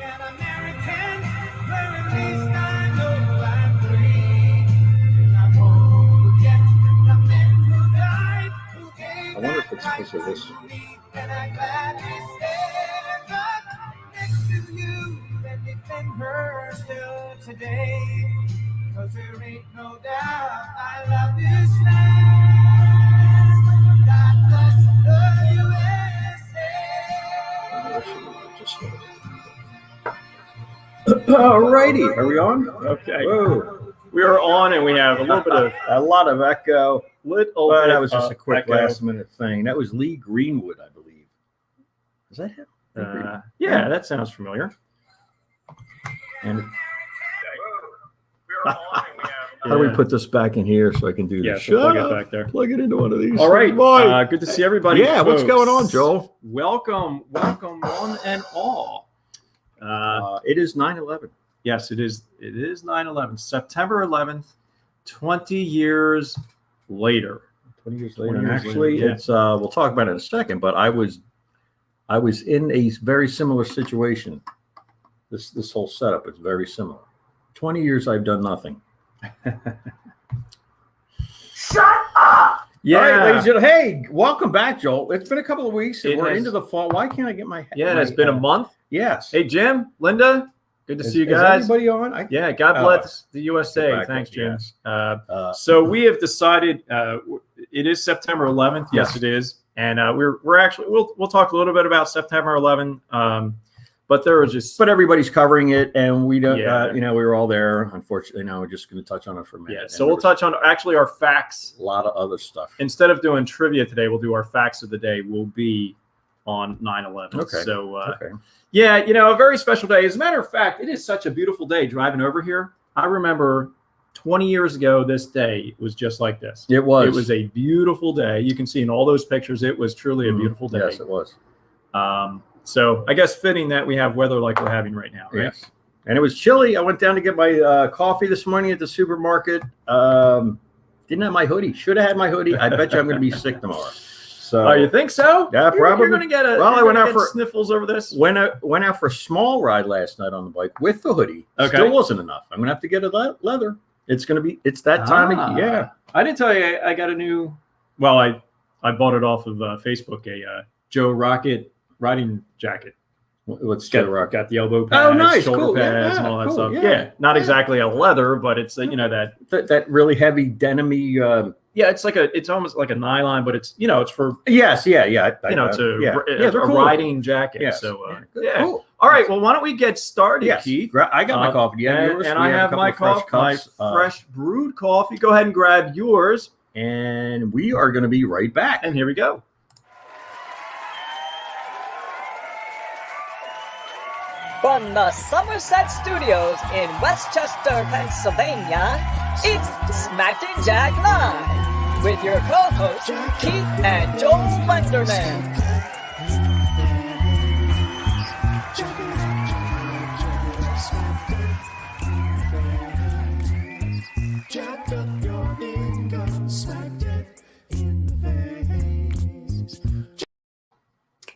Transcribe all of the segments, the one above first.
an American, where at least I know I'm free. And I won't forget the men who died, who gave I wonder if that it's right because of this. to me. And I gladly stand up next to you and defend her still today. 'Cause there ain't no doubt I love this land. God bless the USA. All righty, are we on? Okay. Whoa, We are on, and we have a little bit of a lot of echo. little bit That was just a quick echo. last minute thing. That was Lee Greenwood, I believe. Is that him? Yeah, that sounds familiar. And how do we put this back in here so I can do Yeah, this? so plug it back there. Plug it into one of these. All right. Boy. Good to see everybody. Yeah, what's folks. going on, Joel? Welcome, one and all. It is 9/11. Yes, it is. It is 9/11, September 11th, 20 years later. 20 years later. 20 years Actually, later, yeah. it's we'll talk about it in a second, but I was in a very similar situation. This whole setup is very similar. 20 years I've done nothing. Shut up! Yeah, All right, ladies and gentlemen. Hey, welcome back, Joel. It's been a couple of weeks and It we're has- into the fall. Why can't I get my yeah. It's been a month. Yes. Hey, Jim, Linda, good to see you Is guys. everybody on? Yeah, God bless the USA. back Thanks, up, Jim. yes. So we have decided it is September 11th. Yes, Yes. it is, and we're actually we'll talk a little bit about September 11th. But there was just But everybody's covering it, and we don't. Yeah. We were all there. Unfortunately, now we're just going to touch on it for a minute. yeah. And So we'll there touch on actually our facts. was a lot of other stuff. Instead of doing trivia today, we'll do our facts of the day. Will be on 9/11. Okay. So Okay. yeah, a very special day. As a matter of fact, it is such a beautiful day driving over here. I remember 20 years ago, this day was just like this. It was. It was a beautiful day. You can see in all those pictures, it was truly a beautiful day. Yes, it was. So I guess fitting that we have weather like we're having right now, right? Yes. And it was chilly. I went down to get my coffee this morning at the supermarket. Didn't have my hoodie. Should have had my hoodie. I bet you I'm going to be sick tomorrow. So Oh, you think so? Yeah, probably. You're going to get I went out for sniffles over this. went out for a small ride last night on the bike with the hoodie. Okay. Still wasn't enough. I'm going to have to get a leather. It's that time of year. I didn't tell you I got a new. Well, I bought it off of Facebook. A Joe Rocket riding jacket. What's Rock? Got the elbow pads, Oh, nice, shoulder cool, pads, yeah, and all that cool, stuff. yeah, Yeah, not yeah. exactly a leather, but it's That really heavy denim-y. yeah, it's almost like a nylon, but it's it's for Yes, yeah. it's they're a cool. riding jacket. Yes. So Good, yeah. cool. All right. Well, why don't we get started, Yes, Keith? I got my coffee. Yeah, and, yours? and We I a have couple my of fresh coffee, my cups, fresh brewed coffee. Go ahead and grab yours, and we are going to be right back. and here we go. From the Somerset Studios in Westchester, Pennsylvania, it's Smack and Jack Live with your co-hosts Keith and Joel Slenderman.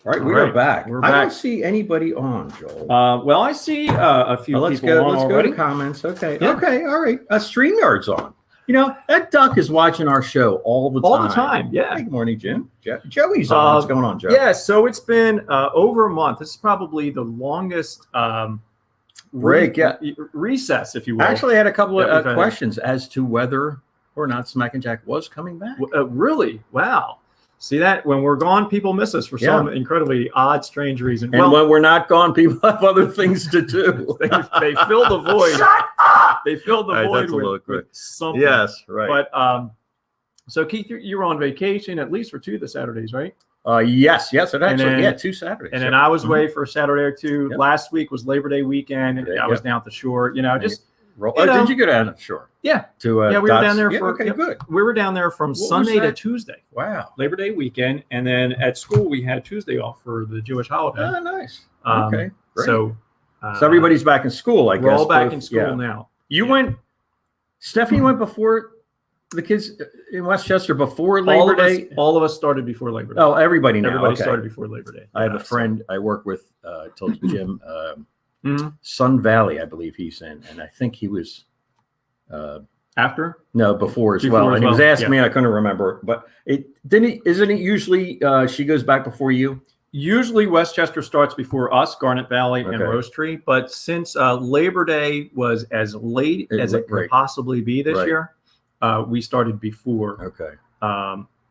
All right, we All are right, back. we're I don't back. see anybody on, Joel. Well, I see a few Let's people go. on Let's already. go to comments. Okay. Yeah. Okay. All right. StreamYard's on. That duck is watching our show all the time. All the time, yeah. Hey, good morning, Jim. Joey's on. What's going on, Joe? Yeah, so it's been over a month. This is probably the longest Break, yeah. recess, if you will. Actually, I had a couple that we've of had. questions as to whether or not Smack and Jack was coming back. Really? Wow. See that? When we're gone, people miss us for some incredibly odd, strange reason. And when we're not gone, people have other things to do. they fill the void. They fill the All right, void that's a little quick. with something. Yes, right. But so Keith, you were on vacation at least for 2 of the Saturdays, right? Yes. It actually, then- 2 Saturdays. And then I was away for a Saturday or two. Yep. Last week was Labor Day weekend. Yeah, I was down at the shore. Just Did you go down? Sure. yeah. To Yeah, we were Dots? down there Yeah, for okay, yep. good. We were down there from What was Sunday to that? Tuesday, Wow. Labor Day weekend, and then at school we had Tuesday off for the Jewish holiday. Oh, nice. Um, Okay. Great. So everybody's back in school, I guess. we're all back both- in school yeah. now. You went, Stephanie went before the kids in Westchester before All Labor of us, Day. all of us started before Labor Day. Oh, everybody now. Everybody okay. started before Labor Day. I have Yeah, a friend I work with. I told Jim. Sun Valley, I believe he's in, and I think he was After? no before as Before well. as And he was well, asking me, I couldn't remember, but isn't it usually she goes back before you? Usually Westchester starts before us, Garnet Valley and Okay. Rose Tree. But since Labor Day was as late as it could Right. possibly be this Right. year, we started before. Okay.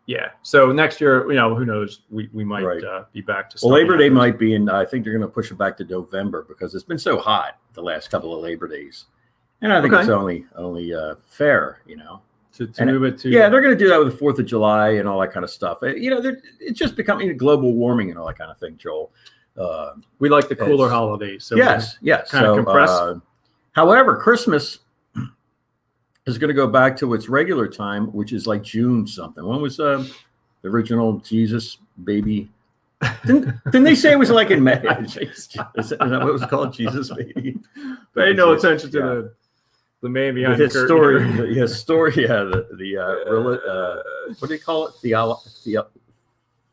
Yeah. So next year, who knows? We might Right. be back to Well, Labor Day something like might be in. I think they're going to push it back to November because it's been so hot the last couple of Labor Days, and I think Okay. it's only fair, this. to move it to. Yeah, they're going to do that with the 4th of July and all that kind of stuff. It's just becoming global warming and all that kind of thing, Joel. we like the cooler holidays. So yes. kind of compress. However, Christmas is going to go back to its regular time, which is like June something. When was the original Jesus baby? Didn't they say it was like in May? Is that what it was called? Jesus baby? Pay no attention to the man behind the curtain. The what do you call it?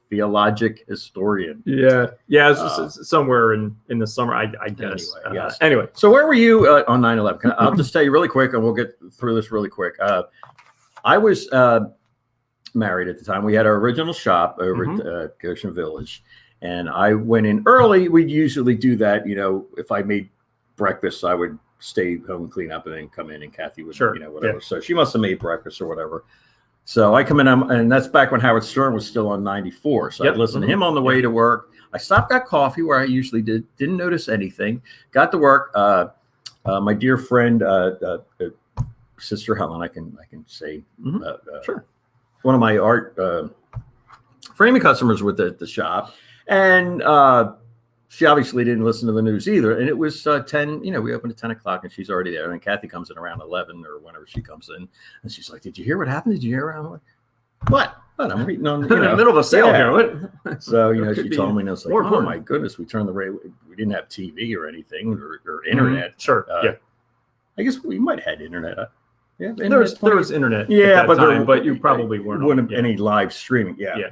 Theologic historian. Yeah. It's somewhere in the summer, I guess. Anyway, yes. Anyway, So where were you on 9/11? I'll just tell you really quick, and we'll get through this really quick. I was married at the time. We had our original shop over at Goshen Village, and I went in early. We'd usually do that. If I made breakfast, I would stay home, clean up, and then come in, and Kathy would, whatever. Yeah. So she must have made breakfast or whatever. So I come in, and that's back when Howard Stern was still on 94. So I'd listen to him on the way to work. I stopped, got coffee where I usually didn't notice anything. Got to work. My dear friend, Sister Helen, I can say, sure. One of my art framing customers with the shop, and she obviously didn't listen to the news either. And it was 10. We opened at 10 o'clock, and she's already there. And then Kathy comes in around 11 or whenever she comes in, and she's like, "Did you hear what happened? Did you hear?" I'm like, "What? I'm reading on in the middle of a sale here. So Could she be told me, and I was like, more "Oh important. my goodness, we turned the radio. We didn't have TV or anything or internet. Sure. I guess we might have had internet. Yeah, There was internet. Yeah, at that but time, but you probably weren't. wouldn't have any live streaming. Yeah. Yeah.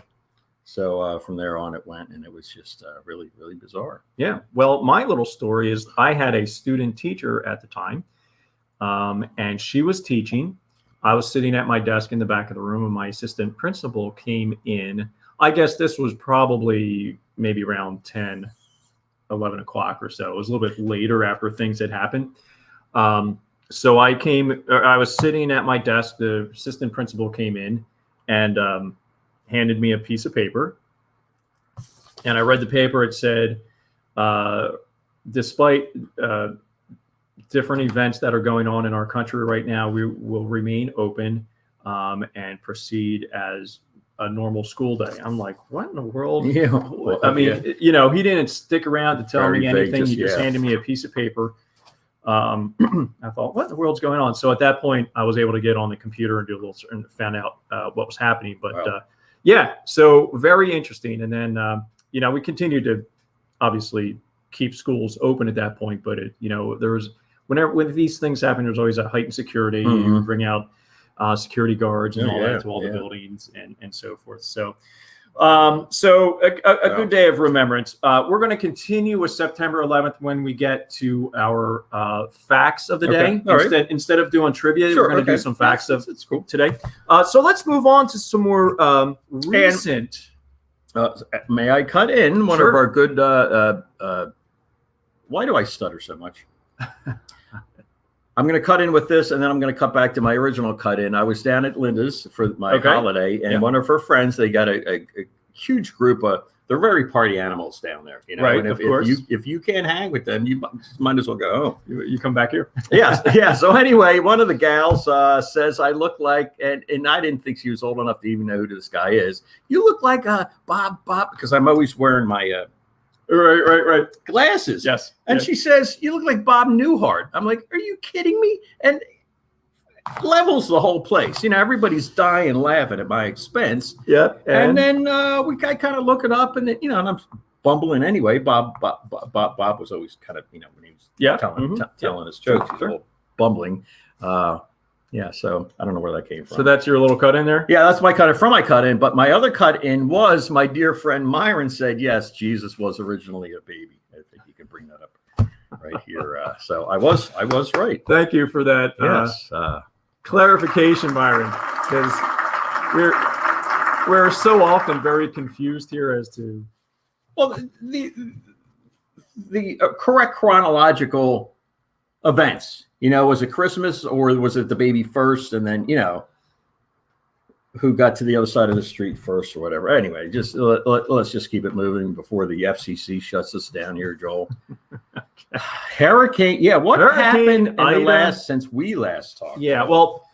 So from there on, it went, and it was just really, really bizarre. Yeah. Well, my little story is I had a student teacher at the time, and she was teaching. I was sitting at my desk in the back of the room, and my assistant principal came in. I guess this was probably maybe around 10, 11 o'clock or so. It was a little bit later after things had happened. So I was sitting at my desk. The assistant principal came in and handed me a piece of paper. And I read the paper. It said, despite different events that are going on in our country right now, we will remain open and proceed as a normal school day. I'm like, what in the world? Yeah. I mean, he didn't stick around to tell Very me vague, anything. He just handed me a piece of paper. I thought, what in the world's going on? So at that point, I was able to get on the computer and do a little and found out what was happening. But wow. So very interesting. And then we continued to obviously keep schools open at that point. But there was when these things happen, there's always a heightened security. You bring out security guards and all that to all the buildings and so forth. So. A good day of remembrance. We're going to continue with September 11th when we get to our facts of the day. Instead of doing trivia, we're going to do some facts of today. So let's move on to some more recent. May I cut in one of our good? Why do I stutter so much? I'm going to cut in with this, and then I'm going to cut back to my original cut in. I was down at Linda's for my holiday, and one of her friends, they got a huge group of, they're very party animals down there, Right, and of course. if you can't hang with them, you might as well go home. You come back here. Yeah. So anyway, one of the gals says I look like, and I didn't think she was old enough to even know who this guy is. You look like Bob, because I'm always wearing my Right. glasses. Yes. And she says, you look like Bob Newhart. I'm like, are you kidding me? And levels the whole place. Everybody's dying laughing at my expense. Yeah. And then I kind of look it up, and then, and I'm bumbling anyway. Bob was always kind of, when he was telling his jokes, he's a little bumbling. So I don't know where that came from. So that's your little cut in there? Yeah, that's my cut in from my cut in. But my other cut in was my dear friend Myron said, yes, Jesus was originally a baby. I think you can bring that up. right here. So I was right. Thank you for that Yes. clarification, Byron, because we're so often very confused here as to. Well, the correct chronological events. Was it Christmas or was it the baby first, and then who got to the other side of the street first or whatever? Anyway, just let's just keep it moving before the FCC shuts us down here, Joel. Hurricane. Yeah, what happened in the last since we last talked? Yeah, well,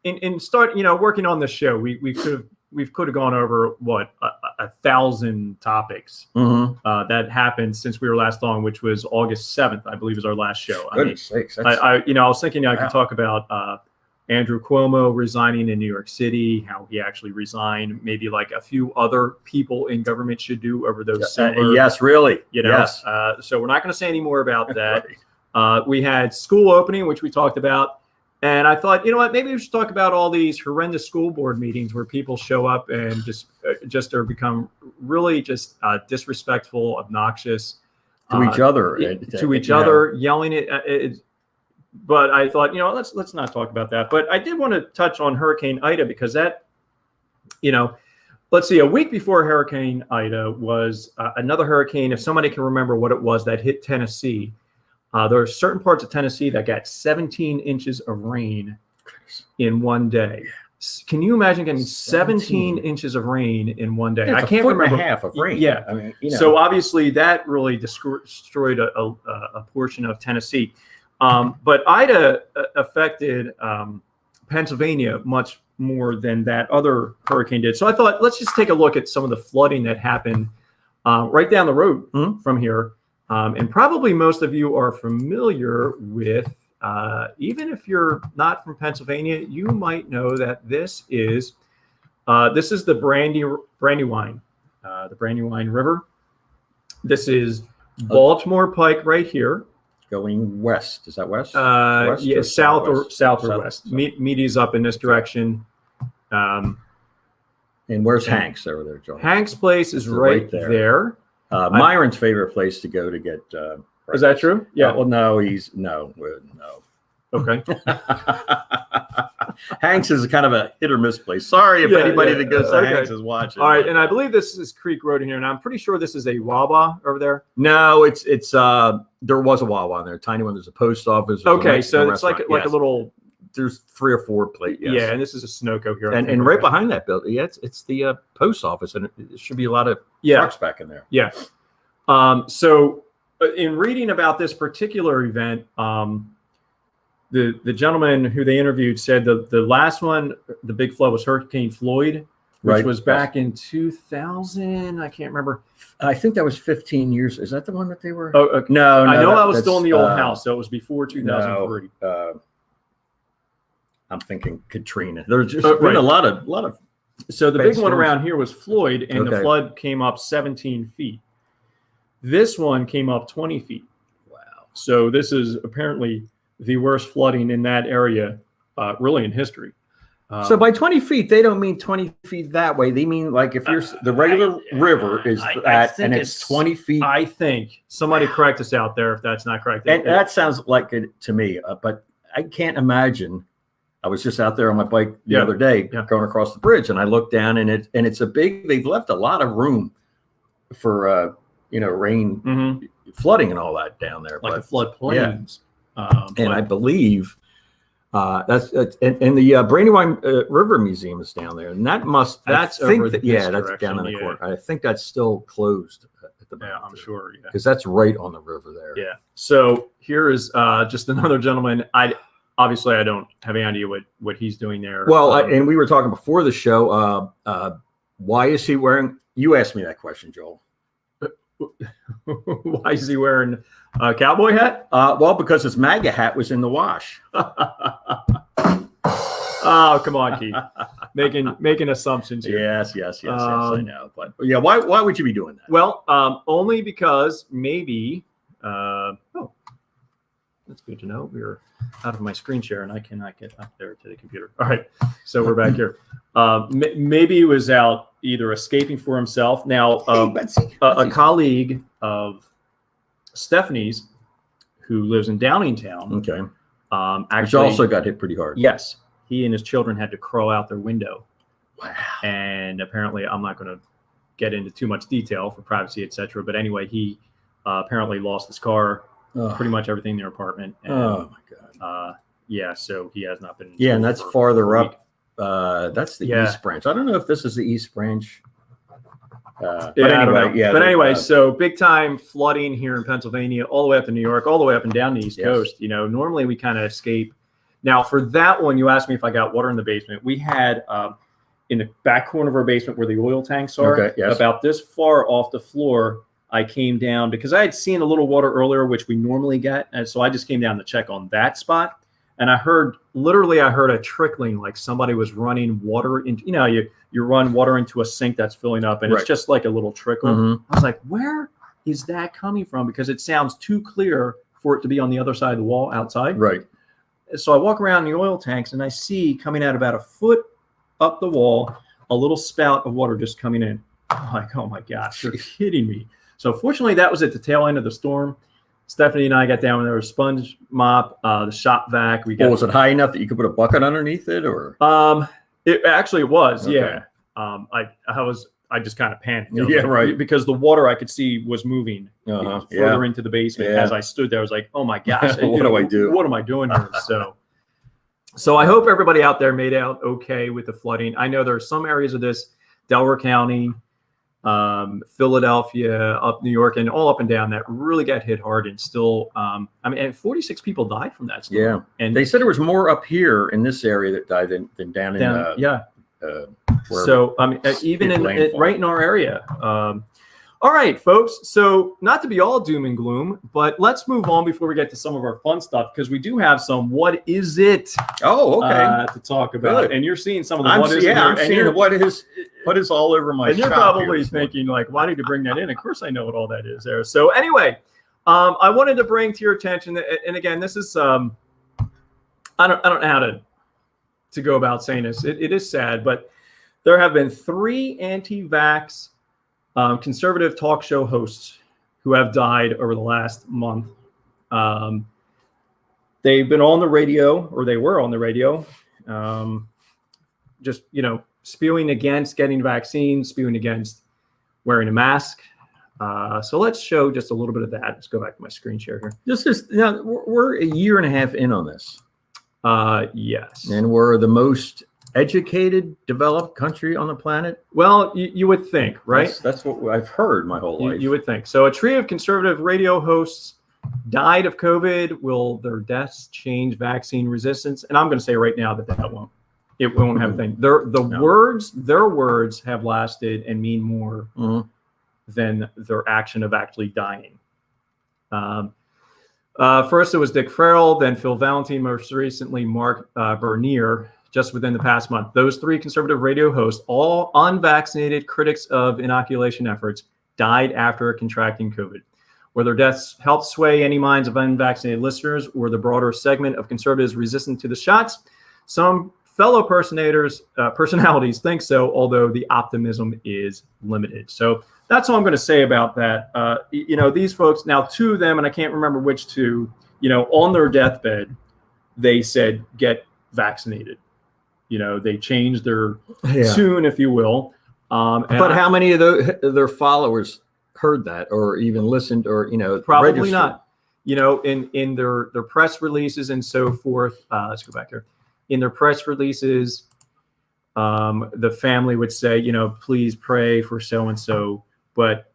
in start, working on the show, we could have gone over what 1,000 topics that happened since we were last on, which was August 7th, I believe, is our last show. Goodness sakes! I was thinking I could talk about Andrew Cuomo resigning in New York City, how he actually resigned, maybe like a few other people in government should do over those similar. Yes, really. Yes. So we're not going to say any more about that. Right. We had school opening, which we talked about. And I thought, maybe we should talk about all these horrendous school board meetings where people show up and just are become really just disrespectful, obnoxious to each other, yelling at. But I thought, let's not talk about that. But I did want to touch on Hurricane Ida because that, let's see, a week before Hurricane Ida was another hurricane. If somebody can remember what it was that hit Tennessee, there are certain parts of Tennessee that got 17 inches of rain in one day. Can you imagine getting 17 inches of rain in one day? Yeah, I can't remember. A half of rain. Yeah. I mean, So obviously that really destroyed a portion of Tennessee. But Ida affected Pennsylvania much more than that other hurricane did. So I thought, let's just take a look at some of the flooding that happened right down the road from here. And probably most of you are familiar with, even if you're not from Pennsylvania, you might know that this is the Brandywine, the Brandywine River. This is Baltimore Pike right here. Going west. Is that west? West yeah, south or west. Meady's up in this direction. And where's Hank's over there, Joel? Hank's place is right there. Myron's favorite place to go to get. Is that true? Yeah. Well, no. Okay. Hank's is kind of a hit or miss place. Sorry if anybody that goes to Hank's is watching. All right, and I believe this is Creek Road in here, and I'm pretty sure this is a Wawa over there. No, it's there was a Wawa in there, a tiny one. There's a post office. Okay, so it's like a little. There's 3 or 4 places. Yes. Yeah, and this is a Sunoco here. And right behind that building, it's the post office, and it should be a lot of trucks back in there. Yeah. So in reading about this particular event, the gentleman who they interviewed said the last one, the big flood, was Hurricane Floyd, which was back in 2000. I can't remember. I think that was 15 years. Is that the one that they were? Oh, okay. No. I know I was still in the old house, so it was before 2003. No, I'm thinking Katrina. There's just been a lot of. So the big one around here was Floyd, and the flood came up 17 feet. This one came up 20 feet. Wow. So this is apparently the worst flooding in that area, really in history. So by 20 feet, they don't mean 20 feet that way. They mean like if you're the regular river is and it's 20 feet. I think somebody correct us out there if that's not correct. And that sounds like it to me, but I can't imagine. I was just out there on my bike the other day going across the bridge, and I looked down, and it's a big. They've left a lot of room for rain, flooding, and all that down there, like the floodplains. And I believe that's and the Brandywine River Museum is down there, and that's that's down in the court. I think that's still closed at the back. Yeah, I'm sure. Yeah, because that's right on the river there. Yeah. So here is just another gentleman. Obviously, I don't have any idea what he's doing there. Well, and we were talking before the show. Why is he wearing? You asked me that question, Joel. Why is he wearing a cowboy hat? Well, because his MAGA hat was in the wash. Oh, come on, Keith. Making assumptions here. Yes, I know. But yeah, why would you be doing that? Well, only because maybe. That's good to know. We're out of my screen share, and I cannot get up there to the computer. All right, so we're back here. Maybe he was out either escaping for himself. Now, a colleague of Stephanie's, who lives in Downingtown. Okay. Which Actually, also got hit pretty hard. yes, he and his children had to crawl out their window. Wow. And apparently, I'm not going to get into too much detail for privacy, etc. But anyway, he apparently lost his car, pretty much everything in their apartment. And, Oh my God. yeah, so he has not been. Yeah, and that's for farther a week. up. That's the Yeah. East Branch. I don't know if this is the East Branch. But Yeah, I don't know. anyway, yeah. But anyway, so big time flooding here in Pennsylvania, all the way up to New York, all the way up and down the East Yes. Coast. You know, normally we kind of escape. Now, for that one, you asked me if I got water in the basement. We had in the back corner of our basement where the oil tanks are, Okay, yes. about this far off the floor. I came down because I had seen a little water earlier, which we normally get, and so I just came down to check on that spot. And I heard a trickling, like somebody was running water into, you know, you run water into a sink that's filling up, and Right. it's just like a little trickle. Mhm. I was like, where is that coming from? Because it sounds too clear for it to be on the other side of the wall outside. Right. So I walk around the oil tanks and I see coming out about a foot up the wall, a little spout of water just coming in. I'm like, oh my gosh, you're kidding me. So fortunately, that was at the tail end of the storm. Stephanie and I got down there with a sponge mop, the shop vac. We got. Well, was it high enough that you could put a bucket underneath it, or? It actually was, Okay. yeah. I just kind of panicked. I was Yeah, like, right. Because the water I could see was moving Uh-huh. further into the basement. Yeah. As I stood there, I was like, oh my gosh, What do I do? What am I doing here? So I hope everybody out there made out okay with the flooding. I know there are some areas of this, Delaware County, Philadelphia, up New York, and all up and down that really got hit hard, and still, and 46 people died from that storm. Yeah. And They said there was more up here in this area that died than down in. yeah. Wherever. So even in landfall. right in our area. All right, folks. So not to be all doom and gloom, but let's move on before we get to some of our fun stuff, because we do have some "What is it?" Oh, okay. To talk about. Good. And you're seeing some of the I'm "What is yeah, it?" I'm and seeing you're, what is all over my. and you're shop probably here. thinking like, "Why did you bring that in?" Of course, I know what all that is there. So anyway, I wanted to bring to your attention, and again, this is I don't know how to go about saying this. It is sad, but there have been 3 anti-vax conservative talk show hosts who have died over the last month. They've been on the radio, or they were on the radio, just, spewing against getting vaccines, spewing against wearing a mask. So let's show just a little bit of that. Let's go back to my screen share here. This is now we're a year and a half in on this, Yes. and we're the most educated, developed country on the planet. Well, you would think, right? That's what I've heard my whole life. You would think. So a trio of conservative radio hosts died of COVID. Will their deaths change vaccine resistance? And I'm going to say right now that it won't have a thing. Their words have lasted and mean more than their action of actually dying. First it was Dick Farrell, then Phil Valentine, most recently Mark Bernier. Just within the past month, those 3 conservative radio hosts, all unvaccinated critics of inoculation efforts, died after contracting COVID. Whether deaths helped sway any minds of unvaccinated listeners or the broader segment of conservatives resistant to the shots, some fellow personalities think so, although the optimism is limited. So that's all I'm going to say about that. These folks, now 2 of them, and I can't remember which 2, on their deathbed, they said, get vaccinated. They changed their tune, if you will. But how many of their followers heard that, or even listened, or probably registered? not? In their press releases and so forth. Let's go back here. In their press releases, the family would say, please pray for so and so. But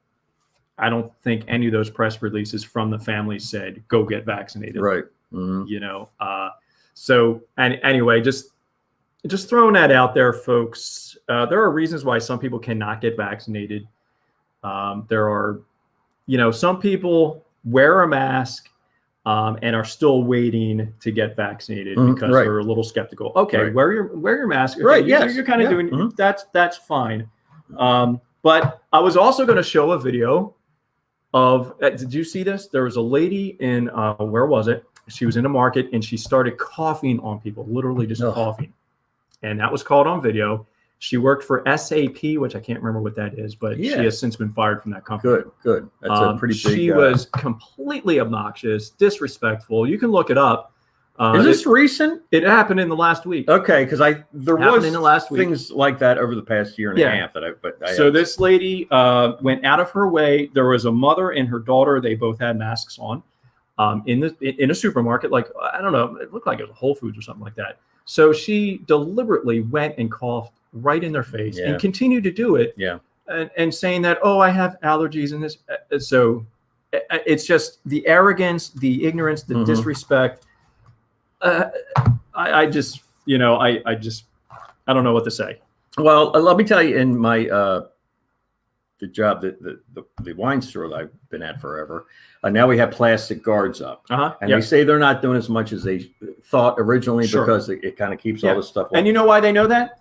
I don't think any of those press releases from the family said, go get vaccinated. Right. Mm-hmm. So anyway, just throwing that out there, folks. There are reasons why some people cannot get vaccinated. There are, some people wear a mask and are still waiting to get vaccinated because right. they're a little skeptical. Okay, right. wear your mask. Okay, Right. You're Yes. kind of doing that's fine. But I was also going to show a video of. Did you see this? There was a lady in where was it? She was in a market and she started coughing on people, literally just coughing. And that was caught on video. She worked for SAP, which I can't remember what that is, but she has since been fired from that company. Good. That's a pretty big. She was completely obnoxious, disrespectful. You can look it up. Is this recent? It happened in the last week. Okay, because there was in the last week. things like that over the past year and a half So this lady went out of her way. There was a mother and her daughter. They both had masks on in a supermarket. Like, I don't know, it looked like it was a Whole Foods or something like that. So she deliberately went and coughed right in their face and continued to do it. Yeah. And saying that, oh, I have allergies and this. So it's just the arrogance, the ignorance, the disrespect. I just, I don't know what to say. Well, let me tell you, in my the job that the wine store that I've been at forever, now we have plastic guards up, and they say they're not doing as much as they thought originally because it kind of keeps all this stuff. And you know why they know that?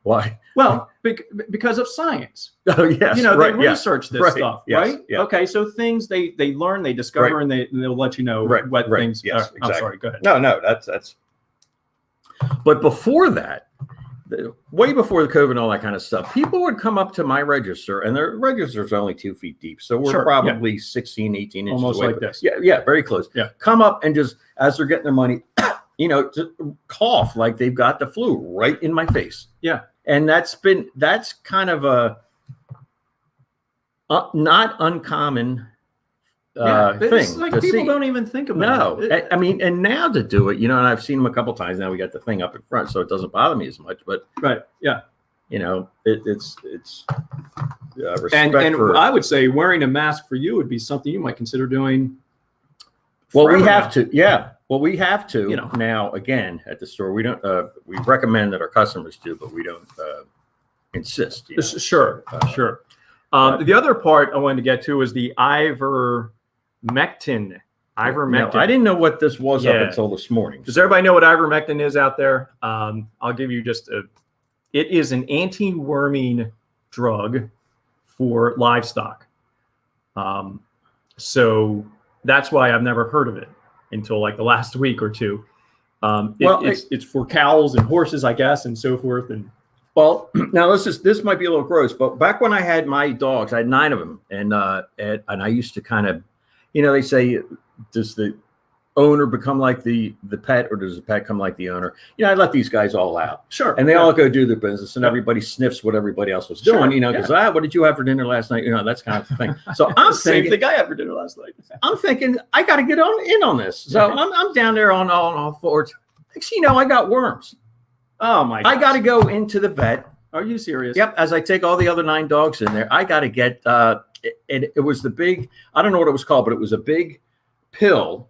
Why? Well, because of science. Oh yes, they research this stuff, yes, right? Yeah. Okay, so things they learn, they discover, and they'll let you know what things. Yes, exactly. I'm sorry. Go ahead. No, that's. But before that, way before the COVID and all that kind of stuff, people would come up to my register, and their register's only 2 feet deep, so we're probably 16, 18 inches almost away. like this. Yeah, very close. Yeah, come up and just as they're getting their money. Just cough like they've got the flu right in my face. Yeah. And that's kind of a not uncommon thing. Like people don't even think about it. No. I mean, and now to do it, and I've seen them a couple times now. We got the thing up in front, so it doesn't bother me as much. But it's respect and for. I would say wearing a mask for you would be something you might consider doing. Well, we have to. Yeah. Well, we have to now. Again, at the store, we don't. We recommend that our customers do, but we don't insist. Sure. The other part I wanted to get to is the Ivermectin. No, I didn't know what this was up until this morning. Does everybody know what Ivermectin is out there? I'll give you it is an anti-worming drug for livestock. So that's why I've never heard of it until like the last week or two. It's for cows and horses, I guess, and so forth. And well, now this might be a little gross, but back when I had my dogs, I had 9 of them, and I used to kind of, they say, does the owner become like the pet, or does the pet come like the owner? I let these guys all out. Sure. And they all go do their business, and everybody sniffs what everybody else was doing, because what did you have for dinner last night? That's kind of the thing. So I'm same thing I had for dinner last night. I'm thinking I got to get in on this. So I'm down there on all fours. Next thing you know, I got worms. Oh my gosh. I got to go into the vet. Are you serious? Yep. As I take all the other 9 dogs in there, I got to get it was the big, I don't know what it was called, but it was a big pill.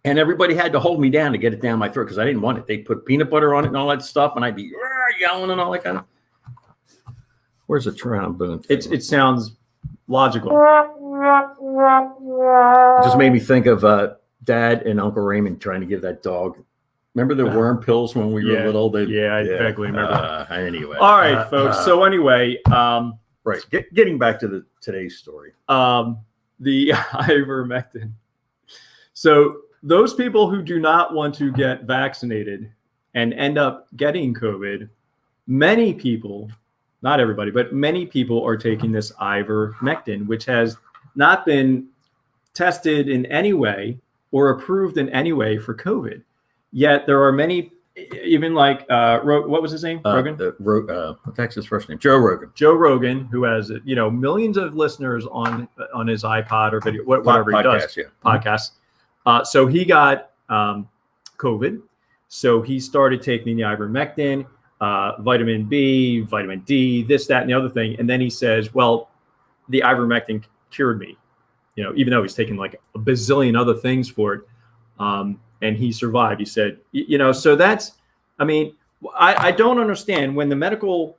And everybody had to hold me down to get it down my throat because I didn't want it. They put peanut butter on it and all that stuff, and I'd be yelling and all that kind of. Where's the trombone? It sounds logical. It just made me think of Dad and Uncle Raymond trying to give that dog. Remember the worm pills when we were little? I vaguely remember. Anyway. All right, folks. So anyway, right. Getting back to today's story. The ivermectin. So those people who do not want to get vaccinated and end up getting COVID, many people, not everybody, but many people are taking this ivermectin, which has not been tested in any way or approved in any way for COVID. Yet there are many, even like, what was his name? Rogan? What's his first name? Joe Rogan. Joe Rogan, who has, millions of listeners on his iPod or video, whatever he does. Podcasts. So he got COVID. So he started taking the ivermectin, vitamin B, vitamin D, this, that, and the other thing. And then he says, well, the ivermectin cured me, even though he's taken like a bazillion other things for it. And he survived. He said, so that's, I don't understand when the medical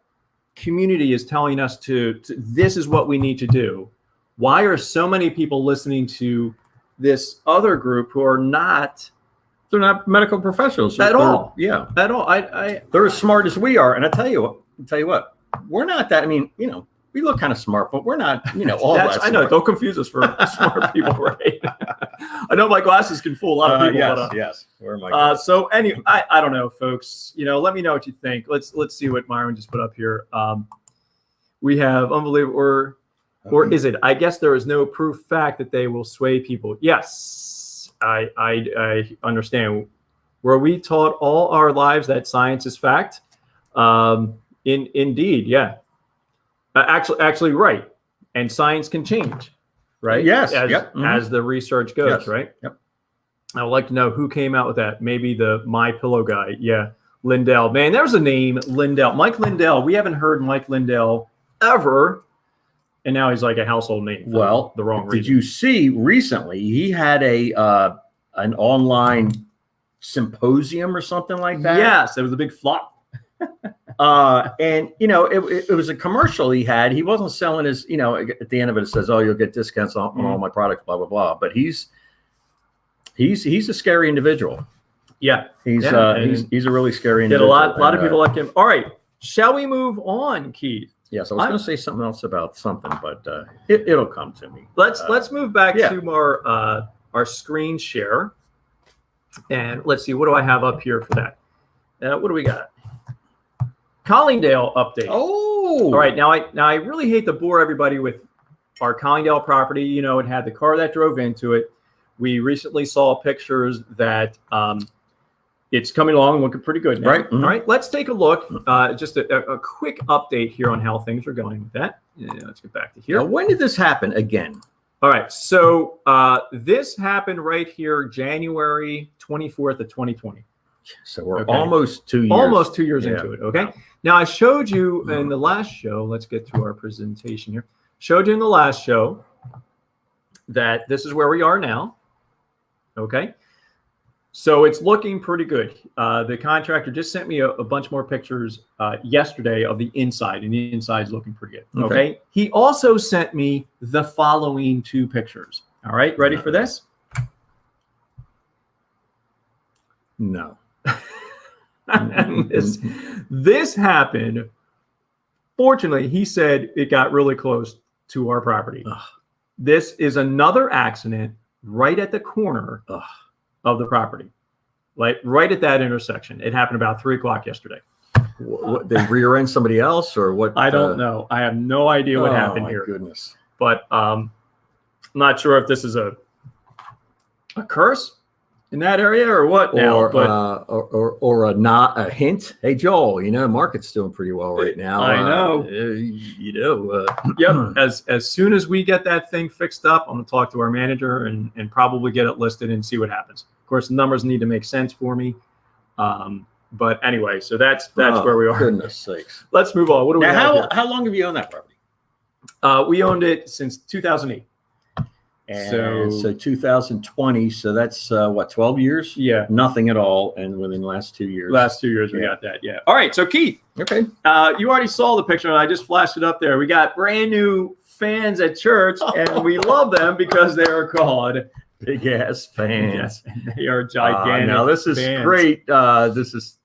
community is telling us to this is what we need to do. Why are so many people listening to this other group who are they're not medical professionals at all. Yeah, at all. They're as smart as we are. And I tell you what, we're not that. We look kind of smart, but we're not, all that smart. I know. Don't confuse us for smart people, right? I know my glasses can fool a lot of people. Yes, but, yes. Where am I? so anyway, I don't know, folks. Let me know what you think. Let's see what Myron just put up here. We have unbelievable, or is it? I guess there is no proof fact that they will sway people. Yes, I understand. Were we taught all our lives that science is fact? Indeed, yeah. Actually, right. And science can change, right? Yes. As the research goes, Yes. right? Yep. I would like to know who came out with that. Maybe the My Pillow guy. Yeah, Lindell. Man, there's a name, Lindell. Mike Lindell. We haven't heard Mike Lindell ever, and now he's like a household name. For the wrong reason. Did you see recently he had an online symposium or something like that? Yes, it was a big flop. And it was a commercial he had. He wasn't selling his, at the end of it says, "Oh, you'll get discounts on all my products," blah blah blah. But he's a scary individual. Yeah, he's a really scary did individual. A lot of people like him. All right, shall we move on, Keith? Yes, I was going to say something else about something, but it'll come to me. Let's move back to our screen share, and let's see, what do I have up here for that? What do we got? Collingdale update. Oh, all right. Now I really hate to bore everybody with our Collingdale property. It had the car that drove into it. We recently saw pictures that it's coming along, looking pretty good now. Right. Mm-hmm. All right. Let's take a look. Just a quick update here on how things are going with that. Let's get back to here. Now, when did this happen again? All right. So this happened right here, January 24th of 2020. So we're almost 2 years. Almost 2 years into it. Okay. Now I showed you in the last show. Let's get to our presentation here. Showed you in the last show that this is where we are now. Okay. So it's looking pretty good. The contractor just sent me a bunch more pictures yesterday of the inside, and the inside's looking pretty good. Okay. He also sent me the following 2 pictures. All right. Ready for this? No. This happened. Fortunately, he said it got really close to our property. Ugh. This is another accident right at the corner of the property, like right at that intersection. It happened about 3:00 yesterday. What, they rear-end somebody else or what? I don't know. I have no idea what happened here. Goodness. But I'm not sure if this is a curse in that area or what now, or a hint. Hey, Joel, market's doing pretty well right now. I know. Yep. As soon as we get that thing fixed up, I'm going to talk to our manager and probably get it listed and see what happens. Of course, the numbers need to make sense for me. But anyway, so that's where we are. Goodness sakes. Let's move on. What do we have here? How long have you owned that property? We owned it since 2008. And so 2020, so that's 12 years? Yeah. Nothing at all. And within the last 2 years. Last 2 years, we got that. Yeah. All right. So Keith. Okay. You already saw the picture and I just flashed it up there. We got brand new fans at church and we love them because they are called big ass fans. Yes, they are gigantic. Now this is fans. Great. This is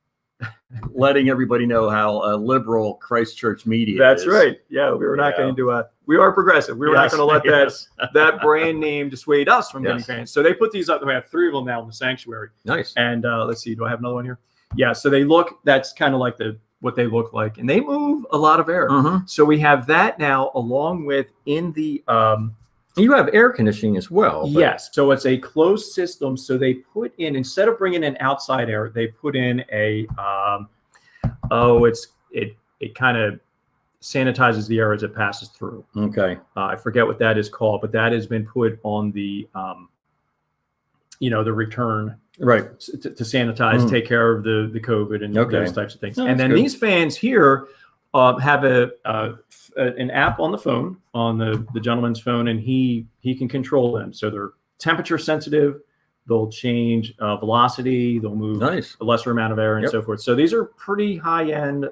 letting everybody know how liberal Christchurch media That's is. right. Yeah, we were not going to we are progressive. We were not going to let that brand name dissuade us from getting fans. So they put these up. We have 3 of them now in the sanctuary. Nice. And let's see, do I have another one here? Yeah, so they look, that's kind of like what they look like. And they move a lot of air. Mm-hmm. So we have that now along with in the you have air conditioning as well. Yes. So it's a closed system. So they put in, instead of bringing in outside air, they put in a, it kind of sanitizes the air as it passes through. Okay. I forget what that is called, but that has been put on the, the return. Right. To sanitize, take care of the COVID and those types of things. No, and then these fans here have an app on the phone, on the gentleman's phone, and he can control them. So they're temperature sensitive. They'll change velocity. They'll move a lesser amount of air and so forth. So these are pretty high-end,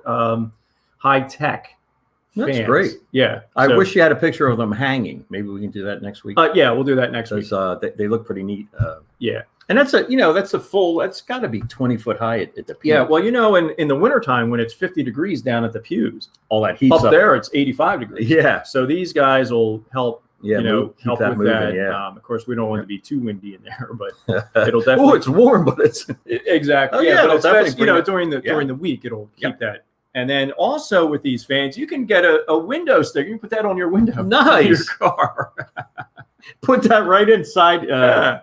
high-tech fans. That's great. Yeah. I wish you had a picture of them hanging. Maybe we can do that next week. Yeah, we'll do that next week. They look pretty neat. Yeah. And that's got to be 20 foot high at the pew. Yeah, well, in the wintertime when it's 50 degrees down at the pews, all that heat up there, it's 85 degrees. Yeah. So these guys will help Yeah, keep help that with moving, that. yeah. Of course, we don't want it to be too windy in there, but it'll Oh, definitely. it's warm, but it's Exactly. Oh, yeah, yeah, but it'll definitely especially, bring it- during the week, it'll keep that. And then also with these fans, you can get a window sticker. You can put that on your window. Nice. Of your car. put that right inside Yeah.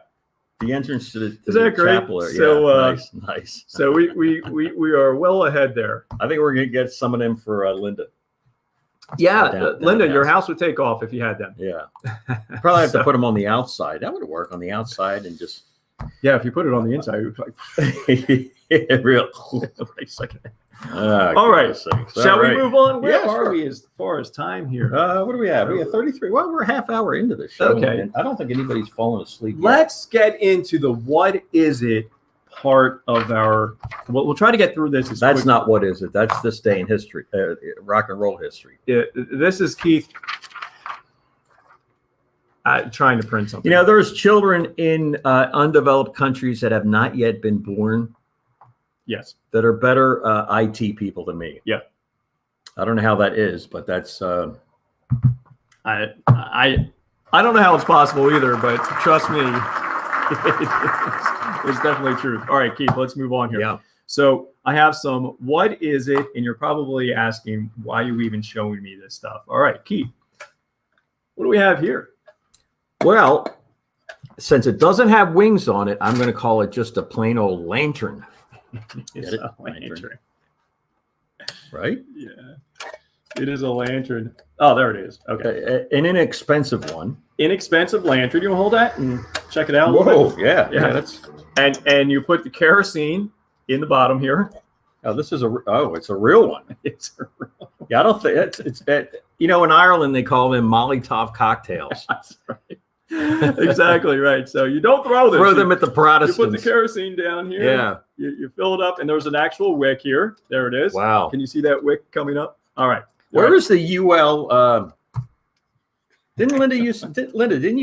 the entrance to the, Is that great? chapel. Yeah, So, nice. So we are well ahead there. I think we're gonna get some of them for Linda. Yeah, Down Linda, your house. house would take off if you had them. Yeah, probably have So- to put them on the outside. That would work on the outside and just Yeah, if you put it on the inside, it would be like real. wait a second. All right. Shall we move on? Where Yeah, are sure. we as far as time here? What do we have? We have 33. Well, we're a half hour into this show. Okay. And I don't think anybody's fallen asleep yet. Let's get into the what is it part of our. We'll try to get through this. As That's quick. not what is it. That's this day in history, rock and roll history. This is Keith trying to print something. There's children in undeveloped countries that have not yet been born Yes. that are better IT people than me. Yeah. I don't know how that is, but that's I don't know how it's possible either, but trust me, it's definitely true. All right, Keith, let's move on here. yeah. So I have some, what is it? And you're probably asking, why are you even showing me this stuff? All right, Keith, what do we have here? Well, since it doesn't have wings on it, I'm going to call it just a plain old lantern. It's it? a lantern. Right? Yeah, it is a lantern. Oh, there it is. Okay. An inexpensive one. Inexpensive lantern. You want to hold that and check it out a little bit? Yeah. Yeah. That's. And you put the kerosene in the bottom here. Oh, this is it's a real one. It's a real. Yeah, I don't think it's in Ireland they call them Molotov cocktails. That's right. Exactly right. So you don't throw them. Throw them at the You Protestants. put the kerosene down here. Yeah. You fill it up, and there's an actual wick here. There it is. Wow. Can you see that wick coming up? All right. Where is the UL? Didn't you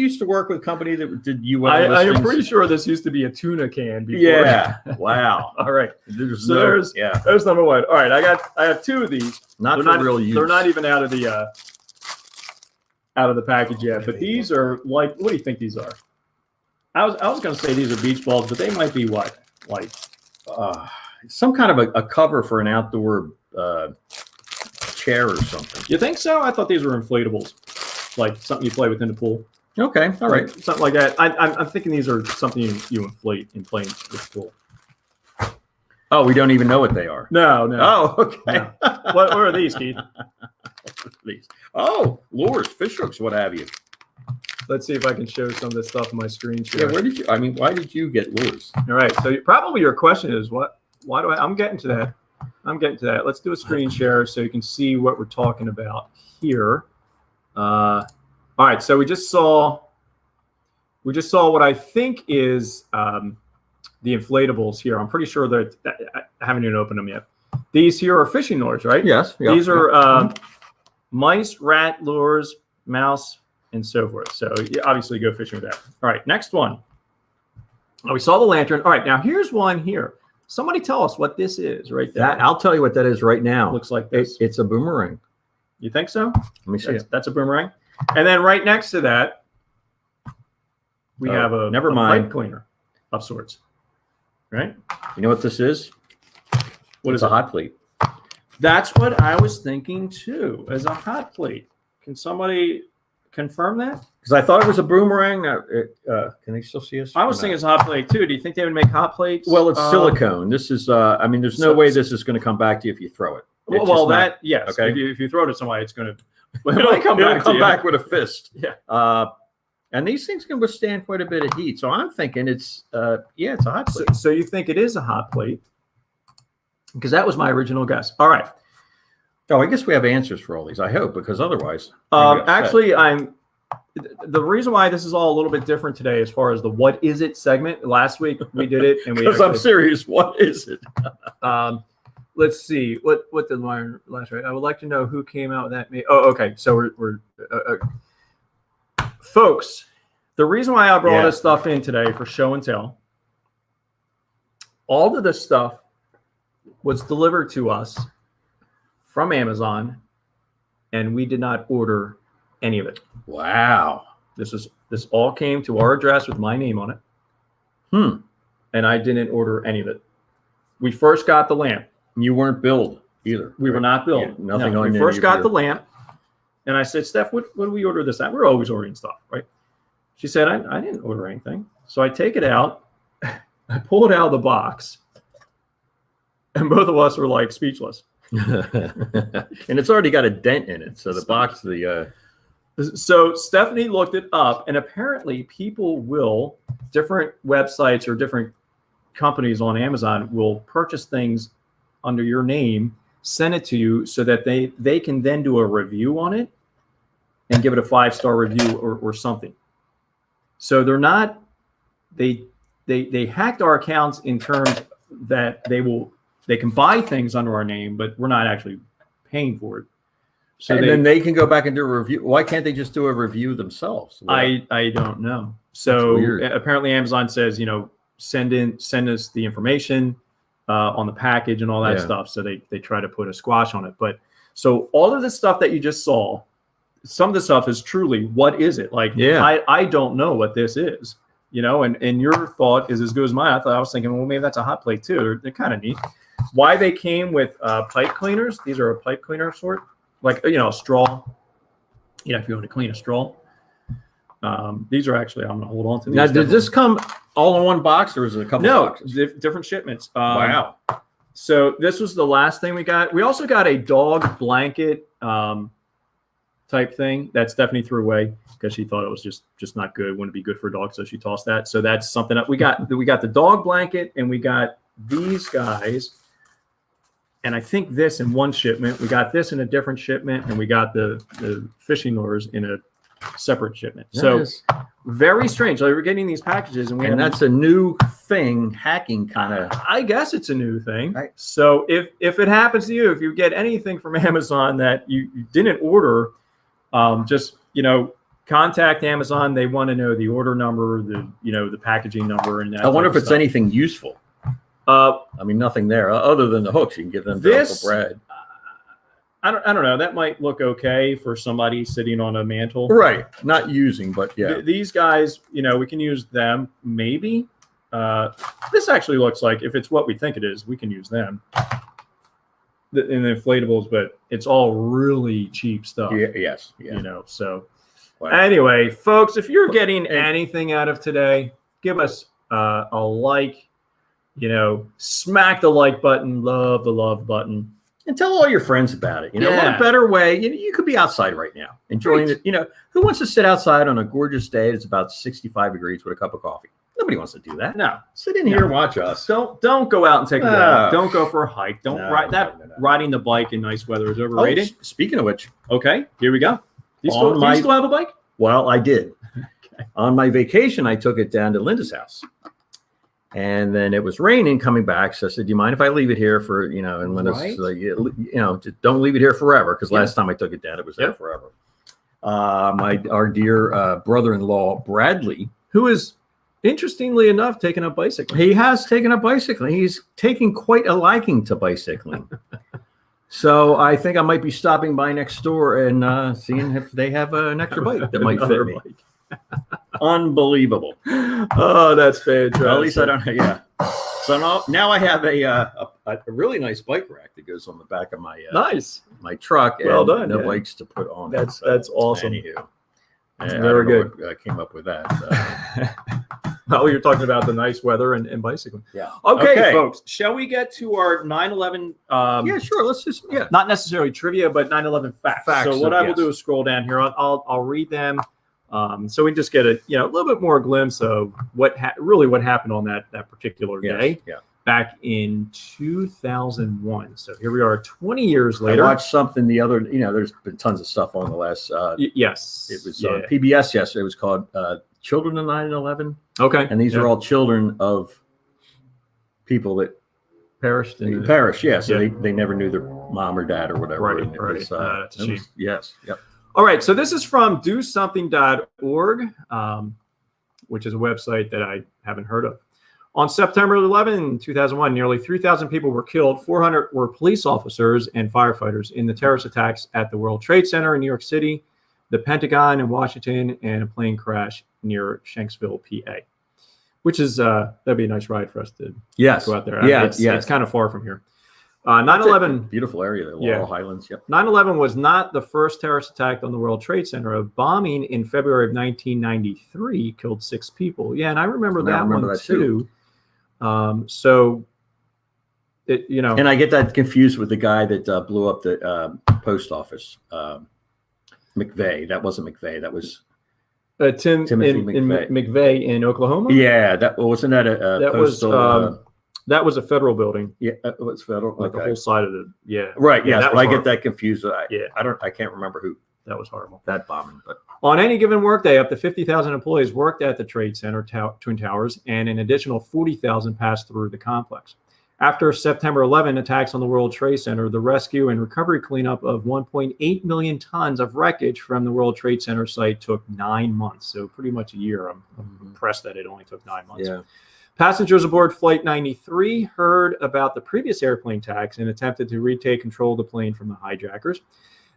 used to work with a company that did UL? I am listings? pretty sure this used to be a tuna can before. Yeah. Wow. All right. There's So there's number one. All right. I have two of these. not They're for real use. They're not even out of the package yet. But these are like, what do you think these are? I was going to say these are beach balls, but they might be what? Like some kind of a cover for an outdoor chair or something. You think so? I thought these were inflatables, like something you play with in the pool. Okay. All right. Like, something like that. I'm thinking these are something you inflate in playing with the pool. Oh, we don't even know what they are. No. Oh, okay. No. What are these, Keith? These. Oh, lures, fish hooks, what have you. Let's see if I can show some of this stuff on my screen share. Yeah, why did you get lures? All right. So probably your question is why do I'm getting to that. Let's do a screen share so you can see what we're talking about here. All right. So we just saw what I think is the inflatables here. I'm pretty sure that I haven't even opened them yet. These here are fishing lures, right? Yes. Yeah, These are mice, rat lures, mouse, and so forth. So you obviously go fishing with that. All right, next one. Oh, we saw the lantern. All right, now here's one here. Somebody tell us what this is right there. I'll tell you what that is right now. Looks like this. It's a boomerang. You think so? Let me see it. That's a boomerang. And then right next to that, we have a never a mind. pipe cleaner of sorts. Right? You know what this is? What It's is a it? hot plate. That's what I was thinking too, as a hot plate. Can somebody confirm that? Because I thought it was a boomerang. Can they still see us? I was thinking it's a hot plate too. Do you think they would make hot plates? Well, it's silicone. This is. There's no way this is going to come back to you if you throw it. It's Well, just not- that yes. okay. If you throw it at somebody, it's going to It'll come back to you. back with a fist. Yeah. And these things can withstand quite a bit of heat. So I'm thinking it's it's a hot plate. So you think it is a hot plate? Because that was my original guess. All right. Oh, I guess we have answers for all these. I hope, because otherwise, I'm upset. Actually, the reason why this is all a little bit different today, as far as the "What Is It" segment. Last week we did it, and we. Because I'm serious. What is it? Let's see. What did Lauren last right? I would like to know who came out with that. Oh, okay. So we're folks. The reason why I brought this stuff in today for show and tell. All of this stuff was delivered to us from Amazon, and we did not order any of it. Wow. This all came to our address with my name on it. And I didn't order any of it. We first got the lamp. You weren't billed either. We were not billed. Yeah, nothing on We any first of got your- the lamp, and I said, Steph, what do we order this at? We're always ordering stuff, right? She said, I didn't order anything. So I take it out. I pull it out of the box, and both of us were like speechless. And it's already got a dent in it. So the box, So Stephanie looked it up, and apparently people will, different websites or different companies on Amazon will purchase things under your name, send it to you so that they can then do a review on it and give it a 5-star review or something. So they're not, they hacked our accounts in terms that they can buy things under our name, but we're not actually paying for it. So then they can go back and do a review. Why can't they just do a review themselves? I don't know. So apparently Amazon says, send us the information on the package and all that stuff. So they try to put a squash on it. But so all of the stuff that you just saw, some of the stuff is truly, what is it? Like, I don't know what this is, and your thought is as good as mine. I was thinking, well, maybe that's a hot plate too. They're kind of neat. Why they came with pipe cleaners. These are a pipe cleaner sort, like, a straw, if you want to clean a straw. These are actually, I'm going to hold on to these. Now, did this come all in one box, or is it a couple of boxes? Different shipments. Wow. So this was the last thing we got. We also got a dog blanket type thing that Stephanie threw away because she thought it was just not good. Wouldn't be good for a dog, so she tossed that. So that's something that we got. We got the dog blanket, and we got these guys. And I think this in one shipment. We got this in a different shipment, and we got the fishing lures in a separate shipment. So very strange. Like, we're getting these packages, and that's a new thing, hacking kind of. I guess it's a new thing. Right. So if it happens to you, if you get anything from Amazon that you didn't order, just contact Amazon. They want to know the order number, the packaging number, and that. I wonder if it's anything useful. Nothing there other than the hooks. You can give them this bread. I don't know. That might look okay for somebody sitting on a mantle. Right. Not using, but yeah. These guys, we can use them maybe. This actually looks like, if it's what we think it is, we can use them. In the inflatables, but it's all really cheap stuff. Yes. So wow. Anyway, folks, if you're getting anything out of today, give us a like, smack the like button, love the love button. And tell all your friends about it. What a better way. You could be outside right now enjoying it. Who wants to sit outside on a gorgeous day? It's about 65 degrees with a cup of coffee. Nobody wants to do that. No. Sit in here and watch us. Don't go out and take a walk. Don't go for a hike. Don't ride that. No. Riding the bike in nice weather is overrated. Speaking of which, okay, here we go. Do you still have a bike? Well, I did. Okay. On my vacation, I took it down to Linda's house. And then it was raining coming back. So I said, do you mind if I leave it here for, and Linda's like, just don't leave it here forever. Because last time I took it down, it was there forever. Our dear brother-in-law, Bradley, who is, interestingly enough, taking up bicycling. He has taken up bicycling. He's taking quite a liking to bicycling. So I think I might be stopping by next door and seeing if they have an extra bike that might fit me. Unbelievable. Oh, that's fantastic. Well, at least I don't. Yeah. So now I have a really nice bike rack that goes on the back of my my truck. Well done. No bikes to put on. That's awesome. Anywho, very good. I came up with that. Oh, you're talking about the nice weather and bicycling. Yeah. Okay, folks. Shall we get to our 9/11? Yeah, sure. Let's just not necessarily trivia, but 9/11 facts. So what I will do is scroll down here. I'll read them. So we just get a little bit more glimpse of what happened on that particular day back in 2001. So here we are 20 years later. I watched something the other, there's been tons of stuff on the last. Yes. It was on PBS yesterday. It was called Children of 9/11. Okay. And these are all children of people that perished. Yeah. So they never knew their mom or dad or whatever. Right. That's a shame. Yes. Yep. All right, so this is from DoSomething.org, which is a website that I haven't heard of. On September 11, 2001, nearly 3,000 people were killed. 400 were police officers and firefighters in the terrorist attacks at the World Trade Center in New York City. the Pentagon in Washington, and a plane crash near Shanksville, PA, which is that'd be a nice ride for us to go out there. Yeah, it's kind of far from here. 9/11, beautiful area, the Laurel Highlands. Yep. 9/11 was not the first terrorist attack on the World Trade Center. A bombing in February of 1993 killed 6 people. Yeah, and I remember that one too. So, and I get that confused with the guy that blew up the post office, McVeigh. That wasn't McVeigh. That was Timothy McVeigh in Oklahoma. Yeah, that wasn't that a postal. That was a federal building. Yeah, it was federal. Like the whole side of it. Yeah. Right. Yeah. I get that confused. I can't remember who. That was horrible. That bombing. But on any given workday, up to 50,000 employees worked at the Trade Center Twin Towers, and an additional 40,000 passed through the complex. After September 11 attacks on the World Trade Center, the rescue and recovery cleanup of 1.8 million tons of wreckage from the World Trade Center site took 9 months. So pretty much a year. I'm impressed that it only took 9 months. Yeah. Passengers aboard Flight 93 heard about the previous airplane attacks and attempted to retake control of the plane from the hijackers.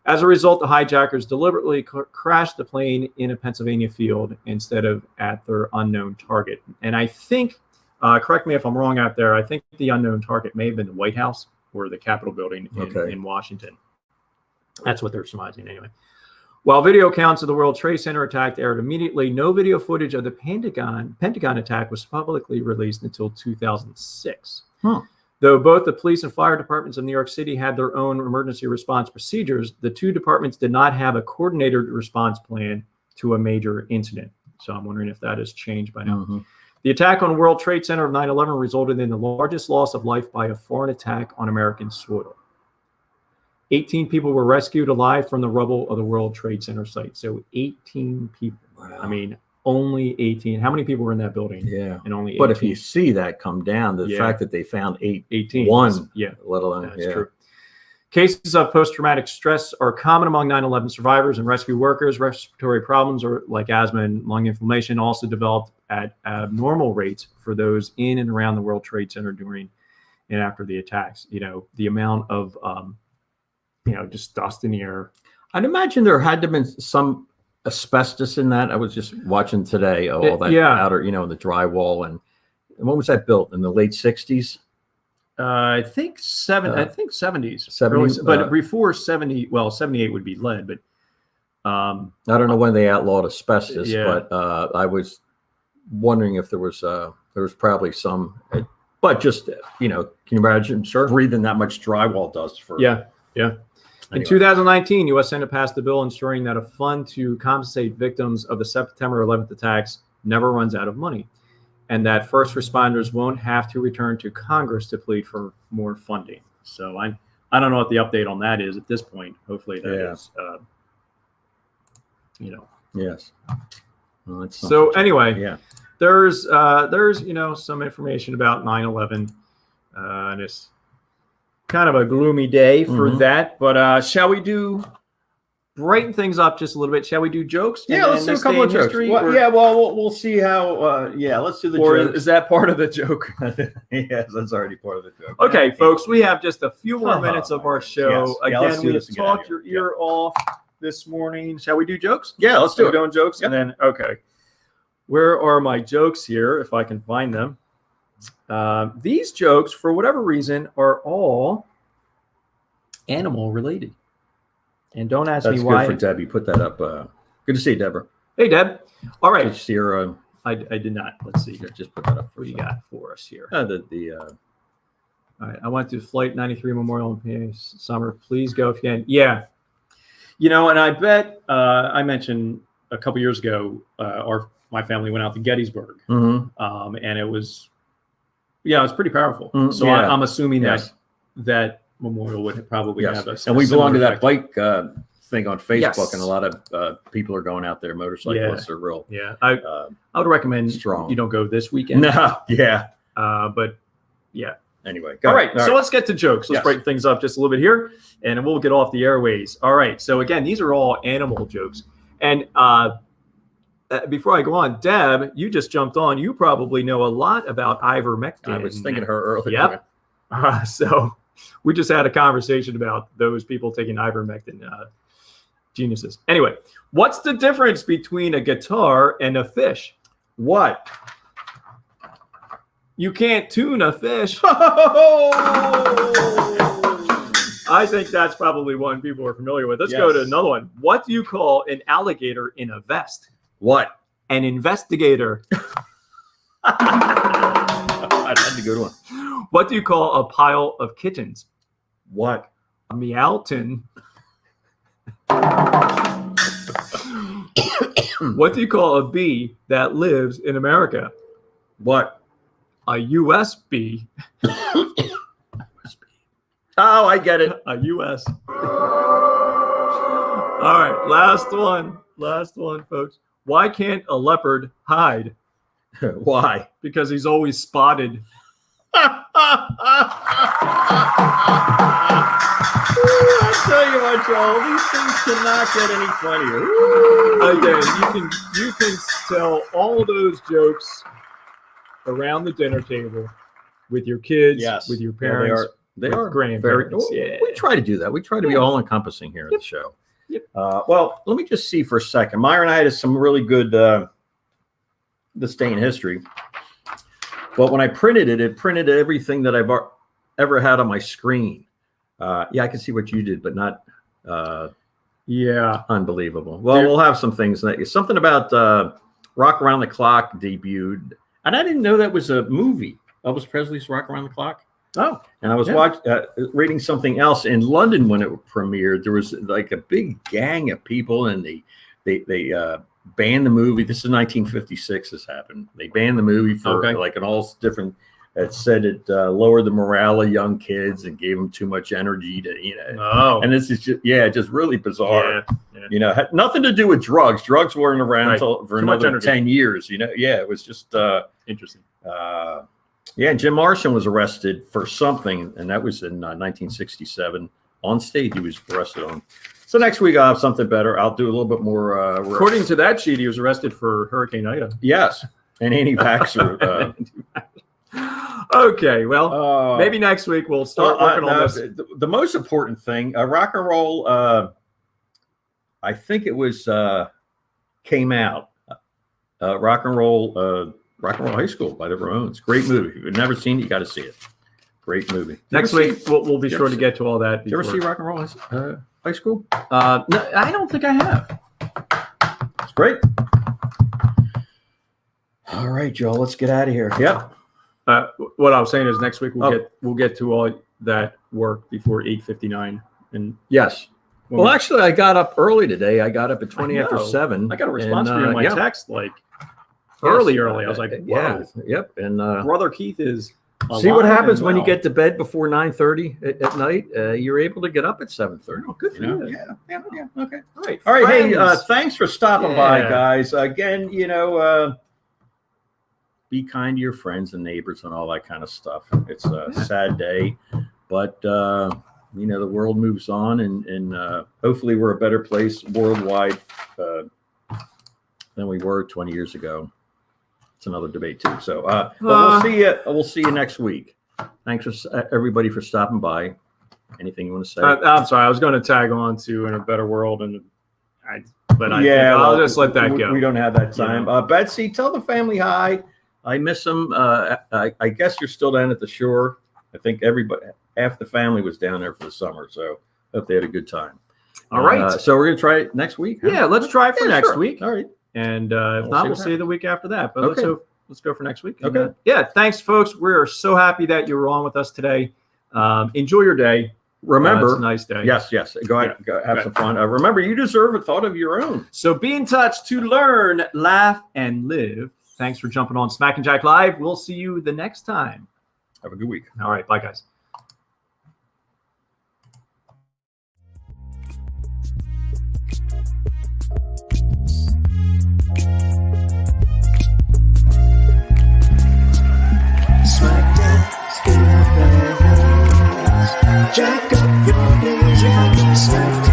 As a result, the hijackers deliberately crashed the plane in a Pennsylvania field instead of at their unknown target. And I think, correct me if I'm wrong out there, I think the unknown target may have been the White House or the Capitol building in Washington. That's what they're surmising anyway. While video accounts of the World Trade Center attack aired immediately, no video footage of the Pentagon attack was publicly released until 2006. Though both the police and fire departments of New York City had their own emergency response procedures, the two departments did not have a coordinated response plan to a major incident. So I'm wondering if that has changed by now. The attack on World Trade Center of 9/11 resulted in the largest loss of life by a foreign attack on American soil. 18 people were rescued alive from the rubble of the World Trade Center site. So 18 people. Wow. I mean, only 18. How many people were in that building? Yeah. And only 18. But if you see that come down, the fact that they found 18, let alone. That's true. Cases of post-traumatic stress are common among 9/11 survivors and rescue workers. Respiratory problems like asthma and lung inflammation also developed at abnormal rates for those in and around the World Trade Center during and after the attacks. The amount of just dust in the air. I'd imagine there had to have been some asbestos in that. I was just watching today all that outer, in the drywall. And when was that built? In the late 60s? I think 70s. 70s, but before 70, 78 would be lead. But I don't know when they outlawed asbestos, but I was wondering if there was probably some. But just can you imagine breathing that much drywall dust for? Yeah. In 2019, U.S. Senate passed a bill ensuring that a fund to compensate victims of the September 11th attacks never runs out of money, and that first responders won't have to return to Congress to plead for more funding. So I don't know what the update on that is at this point. Hopefully that is, Yes. Well, so anyway, there's some information about 9/11, and it's kind of a gloomy day for that, but shall we brighten things up just a little bit? Shall we do jokes? Yeah, let's do a couple of jokes. We'll see how. Let's do the jokes. Is that part of the joke? Yes, that's already part of the joke. Okay, folks, we have just a few more minutes of our show. Yes. Again, we talked your ear off this morning. Shall we do jokes? Yeah, let's do it. We're doing jokes, and then where are my jokes here? If I can find them. These jokes, for whatever reason, are all animal related. And don't ask me why. That's good for Debbie. Put that up. Good to see you, Deborah. Hey, Deb. All right. Did you see her? I did not. Let's see. Just put that up. What do you got for us here? All right. I went to Flight 93 Memorial in PA Summer. Please go if you can. Yeah. And I bet I mentioned a couple years ago, my family went out to Gettysburg. And it was, it's pretty powerful. So I'm assuming that memorial would probably have us. And we belong to that bike thing on Facebook, and a lot of people are going out there. Motorcyclists are real. Yeah, I would recommend you don't go this weekend. No, but yeah. Anyway, all right. So let's get to jokes. Let's break things up just a little bit here, and we'll get off the airways. All right. So again, these are all animal jokes, and before I go on, Deb, you just jumped on. You probably know a lot about ivermectin. I was thinking her earlier. Yep. So we just had a conversation about those people taking ivermectin. Geniuses. Anyway, what's the difference between a guitar and a fish? What? You can't tune a fish. I think that's probably one people are familiar with. Let's go to another one. What do you call an alligator in a vest? What? An investigator. That's a good one. What do you call a pile of kittens? What? A meowton. What do you call a bee that lives in America? What? A USB. Oh, I get it. A US. All right, last one. Last one, folks. Why can't a leopard hide? Why? Because he's always spotted. I tell you what, Joel, these things cannot get any funnier. Again, you can tell all those jokes around the dinner table with your kids, with your parents. They are grandparents. We try to do that. We try to be all-encompassing here at the show. Well, let me just see for a second. Myron, I had some really good this day in history. But when I printed it, it printed everything that I've ever had on my screen. I can see what you did, but not unbelievable. Well, we'll have some things. Something about Rock Around the Clock debuted. And I didn't know that was a movie. Elvis Presley's Rock Around the Clock. Oh, and I was reading something else in London when it premiered. There was like a big gang of people, and they banned the movie. This is 1956. This happened. They banned the movie for like an all different. It said it lowered the morale of young kids and gave them too much energy to And this is just really bizarre. Had nothing to do with drugs. Drugs weren't around for another 10 years. It was just interesting. And Jim Morrison was arrested for something, and that was in 1967. On stage, he was arrested on. So next week, I'll have something better. I'll do a little bit more. According to that sheet, he was arrested for Hurricane Ida. Yes, and anti-vaxxer. Okay, well, maybe next week we'll start working on this. The most important thing, rock and roll, I think it was, came out. Rock and Roll High School by the Ramones. Great movie. If you've never seen it, you got to see it. Great movie. Next week, we'll be sure to get to all that. Did you ever see Rock and Roll High School? No, I don't think I have. It's great. All right, Joel, let's get out of here. Yep. What I was saying is next week we'll get to all that work before 8:59. And yes. Well, actually, I got up early today. I got up at 20 after 7. I got a response for you in my text early. I was like, wow. Yep. And Brother Keith is. See what happens when you get to bed before 9:30 at night. You're able to get up at 7:30. Oh, good for you. Yeah. Okay. All right. Hey, thanks for stopping by, guys. Again, be kind to your friends and neighbors and all that kind of stuff. It's a sad day, but the world moves on, and hopefully we're a better place worldwide than we were 20 years ago. It's another debate too. So, but we'll see you. We'll see you next week. Thanks for everybody for stopping by. Anything you want to say? I'm sorry. I was going to tag on to In a Better World, but I'll just let that go. We don't have that time. Betsy, tell the family hi. I miss them. I guess you're still down at the shore. I think half the family was down there for the summer. So hope they had a good time. All right. So we're going to try it next week. Huh? Yeah, let's try it for next week. All right. And if not, we'll see you the week after that. But let's go for next week. Okay. Thanks, folks. We're so happy that you were on with us today. Enjoy your day. Remember, it's a nice day. Yes. Go ahead. Go have some fun. Remember, you deserve a thought of your own. So be in touch to learn, laugh, and live. Thanks for jumping on Smack and Jack Live. We'll see you the next time. Have a good week. All right. Bye, guys. Jack up your knees, smack